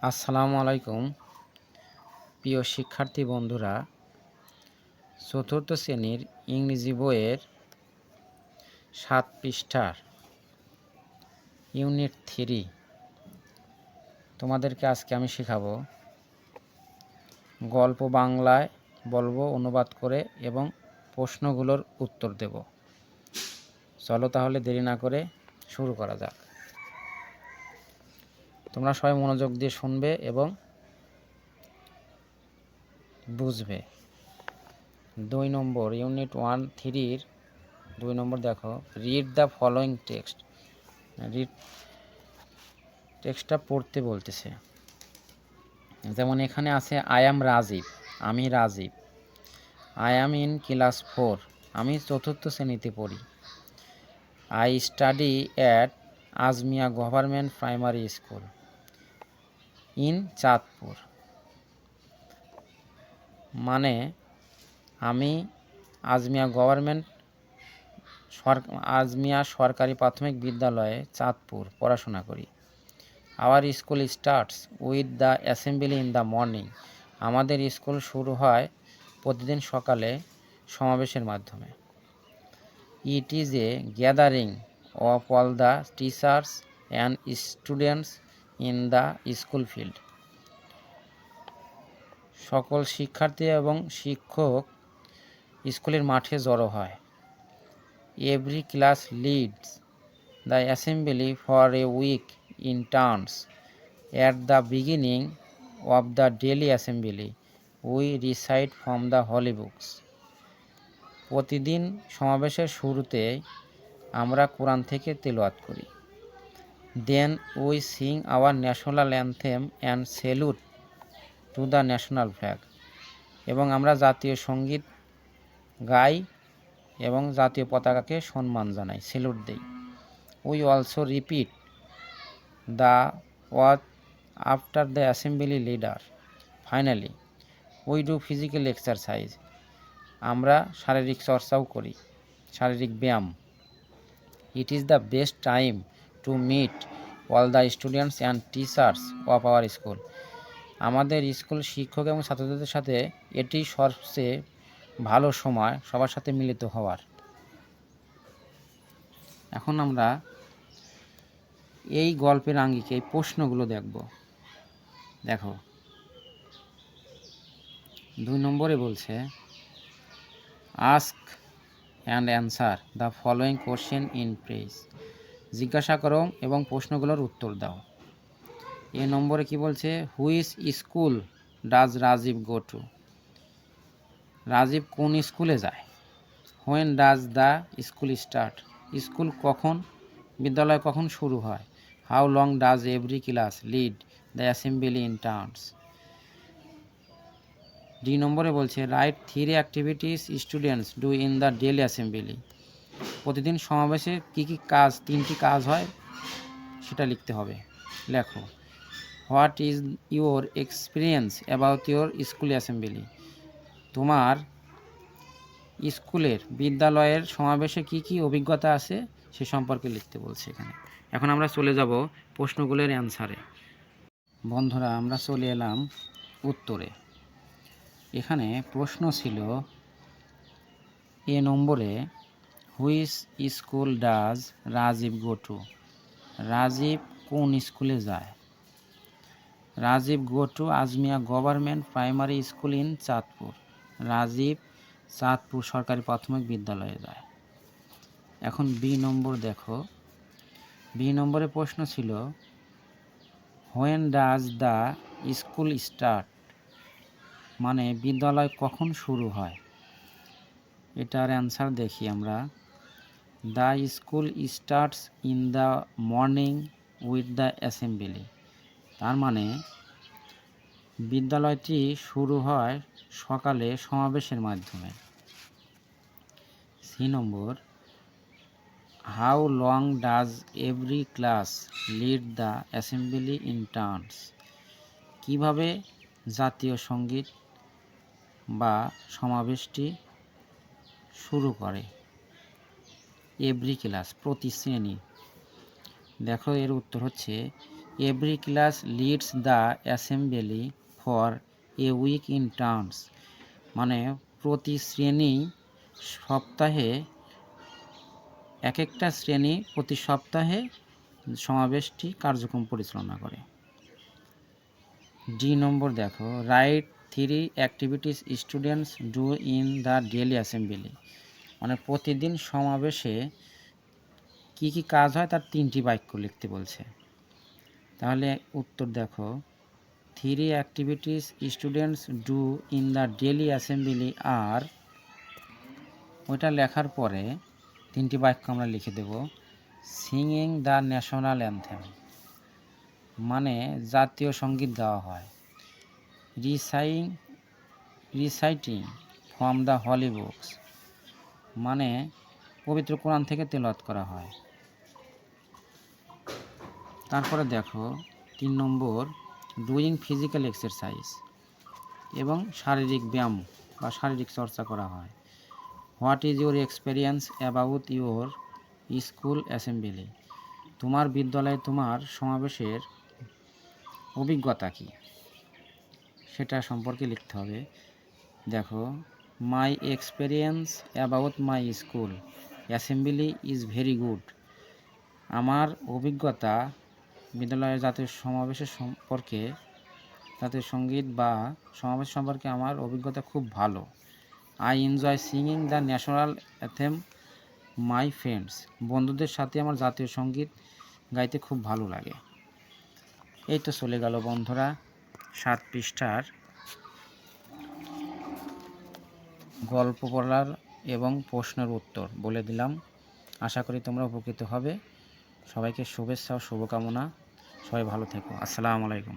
আসসালামু আলাইকুম প্রিয় শিক্ষার্থী বন্ধুরা, চতুর্থ শ্রেণীর ইংরেজি বইয়ের 7 পৃষ্ঠার ইউনিট 3 তোমাদেরকে আজকে আমি শেখাবো। গল্প বাংলায় বলবো, অনুবাদ করে এবং প্রশ্নগুলোর উত্তর দেব। চলো তাহলে দেরি না করে শুরু করা যাক। তোমরা সবাই মনোযোগ দিয়ে শুনবে এবং বুঝবে। 2 নম্বর ইউনিট 1-3 2 নম্বর দেখো, read the following text. Read টেক্সটটা পড়তে বলতেছে। যেমন এখানে আছে আই অ্যাম রাজীব, আমি Rajib. I am in class 4, আমি চতুর্থ শ্রেণীতে পড়ি। I study at Azmia government primary school in Chandpur. মানে আমি আজমিয়া সরকারি প্রাথমিক বিদ্যালয়ে চাঁদপুর পড়াশোনা করি। Our school starts with the assembly in the morning, আমাদের স্কুল শুরু হয় প্রতিদিন সকালে সমাবেশের মাধ্যমে। It is a gathering of all the teachers and students in the school field, সকল শিক্ষার্থী এবং শিক্ষক স্কুলের মাঠে জড়ো হয়। Every class leads the assembly for a week in turns. At the beginning of the daily assembly, we recite from the holy books. প্রতিদিন সমাবেশের শুরুতে আমরা কোরআন থেকে তেলাওয়াত করি। Then we sing our national anthem and salute to the national flag. এবং আমরা জাতীয় সঙ্গীত গাই এবং জাতীয় পতাকাকে সম্মান জানাই, স্যালুট দেই। We also repeat the word after the assembly leader. Finally, we do physical exercise. আমরা শারীরিক চর্চাও করি, শারীরিক ব্যায়াম। It is the best time to meet all the students and teachers of our school. আমাদের স্কুল শিক্ষক এবং ছাত্রদের সাথে এটি সবচেয়ে ভালো সময় সবার সাথে মিলিত হওয়ার। এখন আমরা এই গল্পের আঙ্গিকে এই প্রশ্নগুলো দেখব। দেখো, 2 নম্বরে বলছে ask and answer the following question in pairs. জিজ্ঞাসা করো এবং প্রশ্নগুলোর উত্তর দাও। এ নম্বরে কি বলছে, which school does Rajib go to. Rajib কোন স্কুলে যায়। When does the school start, school কখন, বিদ্যালয় কখন শুরু হয়। How long does every class lead the assembly in turns. 2 নম্বরে বলছে write 3 activities students do in the daily assembly. প্রতিদিন সমাবেশে কী কী কাজ, 3টি কাজ হয় সেটা লিখতে হবে, লেখো। What is your experience about your school assembly. তোমার স্কুলের বিদ্যালয়ের সমাবেশে কী কী অভিজ্ঞতা আছে সে সম্পর্কে লিখতে বলছে এখানে। এখন আমরা চলে যাব প্রশ্নগুলোর অ্যান্সারে। বন্ধুরা, আমরা চলে এলাম উত্তরে। এখানে প্রশ্ন ছিল এ নম্বরে, which school does Rajib go to. Rajib কোন স্কুলে যায়। Rajib go to Azmia government primary school in Chandpur. Rajib Chandpur সরকারি প্রাথমিক বিদ্যালয়ে যায়। এখন বি নম্বর দেখো, বি নম্বরে প্রশ্ন ছিল when does the school start, মানে বিদ্যালয় কখন শুরু হয়। এটার অ্যান্সার দেখি আমরা। The school starts in the morning with the assembly, তার মানে বিদ্যালয়টি শুরু হয় সকালে সমাবেশের মাধ্যমে। সি নম্বর, how long does every class lead the assembly in turns. কীভাবে জাতীয় সঙ্গীত বা সমাবেশটি শুরু করে। এভরি ক্লাস প্রতি শ্রেণী। দেখো এর উত্তর হচ্ছে every class leads the assembly for a week in turns, মানে প্রতি শ্রেণী সপ্তাহে এক একটা শ্রেণী প্রতি সপ্তাহে সমাবেশটি কার্যক্রম পরিচালনা করে। ডি নম্বর দেখো, right 3 activities students do in the daily assembly, মানে প্রতিদিন সমাবেশে কি কি কাজ হয় তার 3টি বাক্য লিখতে বলছে। তাহলে উত্তর দেখো, 3 activities students do in the daily assembly আর, ওইটা লেখার পরে 3টি বাক্য আমরা লিখে দেব। সিঙ্গিং দ্য ন্যাশনাল অ্যানথেম, মানে জাতীয় সঙ্গীত গাওয়া হয়। Reciting from the holy books, মানে পবিত্র কোরআন থেকে তেলাওয়াত করা হয়। তারপরে দেখো 3 নম্বর, ডুইং ফিজিক্যাল এক্সারসাইজ, এবং শারীরিক ব্যায়াম বা শারীরিক চর্চা করা হয়। What is your experience about your school assembly, তোমার বিদ্যালয়ে তোমার সমাবেশের অভিজ্ঞতা কী সেটা সম্পর্কে লিখতে হবে। দেখো, মাই experience about my school assembly is very good, আমার অভিজ্ঞতা বিদ্যালয়ের জাতীয় সমাবেশের সম্পর্কে, জাতীয় সঙ্গীত বা সমাবেশ সম্পর্কে আমার অভিজ্ঞতা খুব ভালো। I enjoy singing the national অ্যাথেম my friends, বন্ধুদের সাথে আমার জাতীয় সঙ্গীত গাইতে খুব ভালো লাগে। এই তো চলে গেল বন্ধুরা 7 পৃষ্ঠার গল্প পড়ার এবং প্রশ্নের উত্তর বলে দিলাম। আশা করি তোমরা উপকৃত হবে। সবাইকে শুভেচ্ছা ও শুভকামনা। সবাই ভালো থেকো। আসসালামু আলাইকুম।